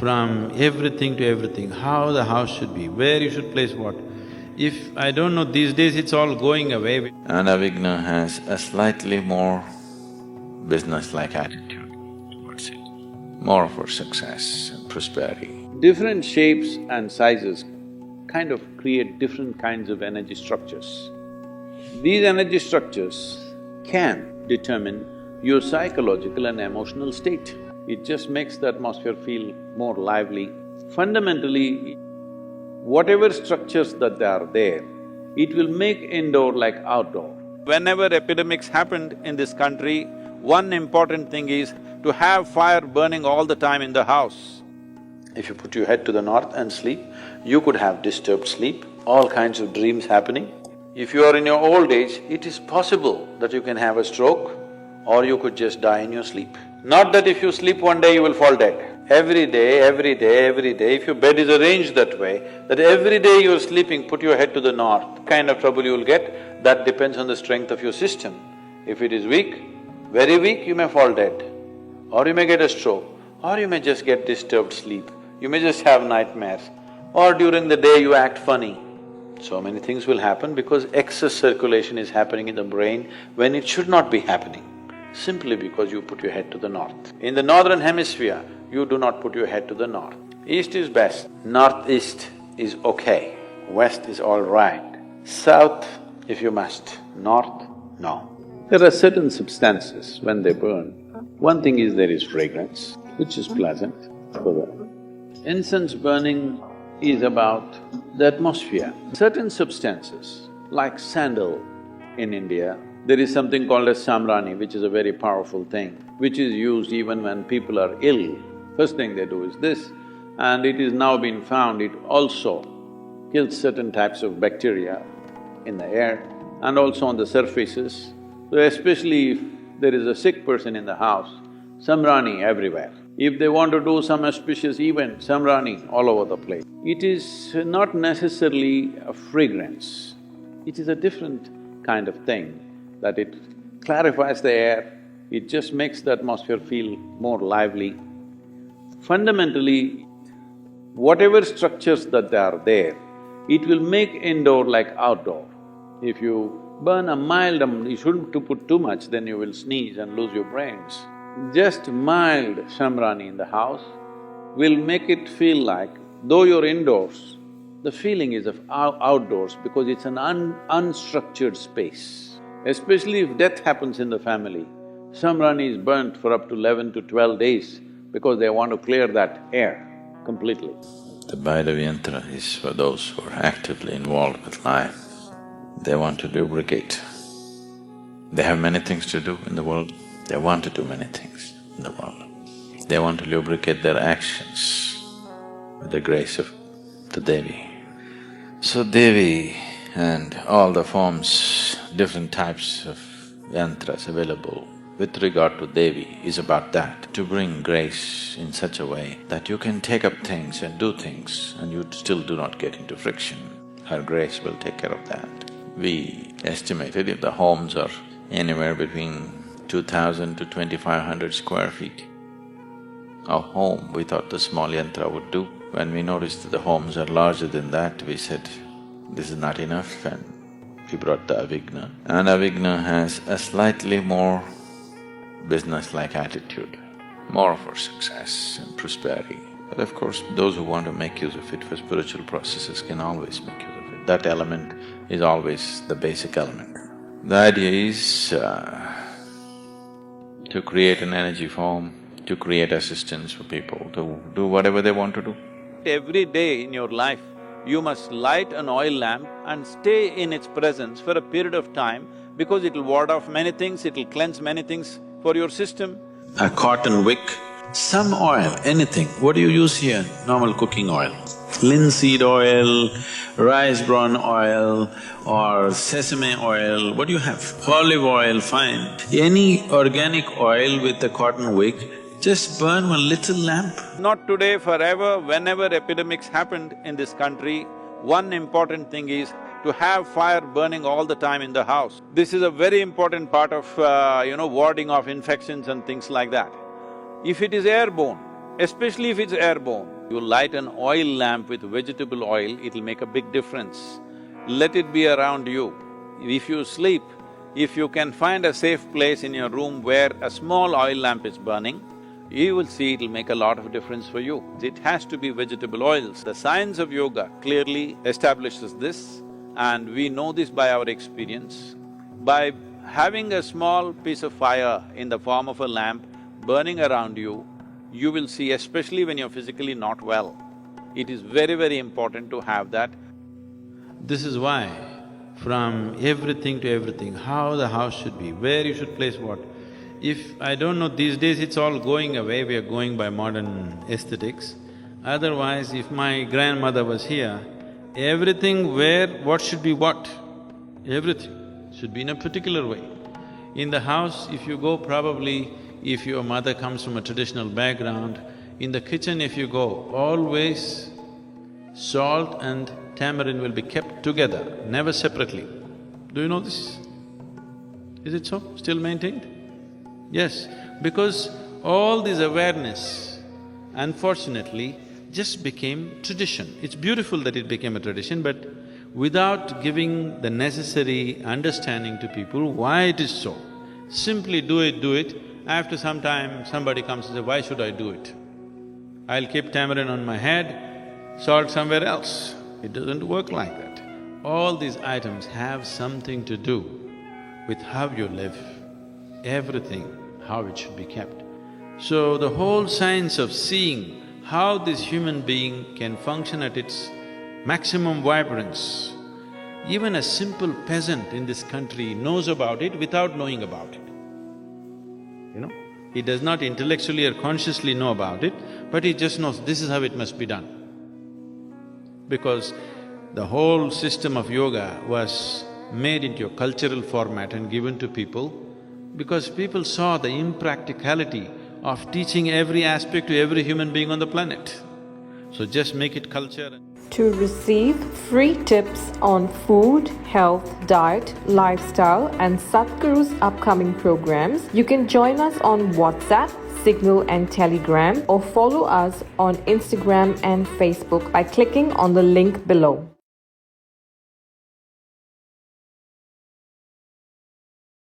from everything to everything, how the house should be, where you should place what. If I don't know, these days it's all going away. And Avigna has a slightly more business-like attitude towards it, more for success and prosperity. Different shapes and sizes kind of create different kinds of energy structures. These energy structures can determine your psychological and emotional state. It just makes the atmosphere feel more lively. Fundamentally, whatever structures that they are there, it will make indoor like outdoor. Whenever epidemics happened in this country, one important thing is to have fire burning all the time in the house. If you put your head to the north and sleep, you could have disturbed sleep, all kinds of dreams happening. If you are in your old age, it is possible that you can have a stroke or you could just die in your sleep. Not that if you sleep one day you will fall dead. Every day, if your bed is arranged that way, that every day you're sleeping, put your head to the north, what kind of trouble you will get, that depends on the strength of your system. If it is weak, very weak, you may fall dead, or you may get a stroke, or you may just get disturbed sleep, you may just have nightmares, or during the day you act funny. So many things will happen because excess circulation is happening in the brain when it should not be happening, simply because you put your head to the north. In the northern hemisphere, you do not put your head to the north. East is best, northeast is okay, west is all right, south if you must, north, no. There are certain substances, when they burn, one thing is there is fragrance, which is pleasant for the… Incense burning is about the atmosphere. Certain substances, like sandal in India, there is something called as samrani, which is a very powerful thing, which is used even when people are ill. First thing they do is this, and it is now been found it also kills certain types of bacteria in the air and also on the surfaces. So especially if there is a sick person in the house, samrani everywhere. If they want to do some auspicious event, samrani all over the place. It is not necessarily a fragrance, it is a different kind of thing, that it clarifies the air, it just makes the atmosphere feel more lively. Fundamentally, whatever structures that they are there, it will make indoor like outdoor. If you burn a mild, you shouldn't put too much, then you will sneeze and lose your brains. Just mild samrani in the house will make it feel like, though you're indoors, the feeling is of outdoors because it's an unstructured space. Especially if death happens in the family, samrani is burnt for up to 11 to 12 days because they want to clear that air completely. The Bhairavi yantra is for those who are actively involved with life. They want to lubricate. They have many things to do in the world, they want to do many things in the world. They want to lubricate their actions with the grace of the Devi. So Devi and all the forms, different types of yantras available with regard to Devi is about that, to bring grace in such a way that you can take up things and do things and you still do not get into friction. Her grace will take care of that. We estimated if the homes are anywhere between 2,000 to 2,500 square feet of home, we thought the small yantra would do. When we noticed that the homes are larger than that, we said, this is not enough, and we brought the Avigna. And Avigna has a slightly more business-like attitude, more for success and prosperity. But of course, those who want to make use of it for spiritual processes can always make use of it. That element is always the basic element. The idea is to create an energy form, to create assistance for people to do whatever they want to do. Every day in your life, you must light an oil lamp and stay in its presence for a period of time because it'll ward off many things, it'll cleanse many things for your system. A cotton wick, some oil, anything. What do you use here? Normal cooking oil. Linseed oil, rice bran oil or sesame oil, what do you have? Olive oil, fine. Any organic oil with a cotton wick, just burn one little lamp. Not today, forever, whenever epidemics happened in this country, one important thing is to have fire burning all the time in the house. This is a very important part of, warding off infections and things like that. If it is airborne, especially if it's airborne. You light an oil lamp with vegetable oil, it'll make a big difference. Let it be around you. If you sleep, if you can find a safe place in your room where a small oil lamp is burning, you will see it'll make a lot of difference for you. It has to be vegetable oils. The science of yoga clearly establishes this, and we know this by our experience. By having a small piece of fire in the form of a lamp burning around you, you will see, especially when you're physically not well, it is very, very important to have that. This is why, from everything to everything, how the house should be, where you should place what. If… I don't know, these days it's all going away, we are going by modern aesthetics. Otherwise, if my grandmother was here, everything where what should be what, everything should be in a particular way. In the house, if you go, probably if your mother comes from a traditional background, in the kitchen if you go, always salt and tamarind will be kept together, never separately. Do you know this? Is it so? Still maintained? Yes, because all this awareness, unfortunately, just became tradition. It's beautiful that it became a tradition, but without giving the necessary understanding to people why it is so. Simply do it. After some time, somebody comes and says, why should I do it? I'll keep tamarind on my head, salt somewhere else. It doesn't work like that. All these items have something to do with how you live, everything, how it should be kept. So the whole science of seeing how this human being can function at its maximum vibrance, even a simple peasant in this country knows about it without knowing about it. You know, he does not intellectually or consciously know about it, but he just knows this is how it must be done. Because the whole system of yoga was made into a cultural format and given to people because people saw the impracticality of teaching every aspect to every human being on the planet. So just make it culture. To receive free tips on food, health, diet, lifestyle and Sadhguru's upcoming programs, you can join us on WhatsApp, Signal and Telegram, or follow us on Instagram and Facebook by clicking on the link below.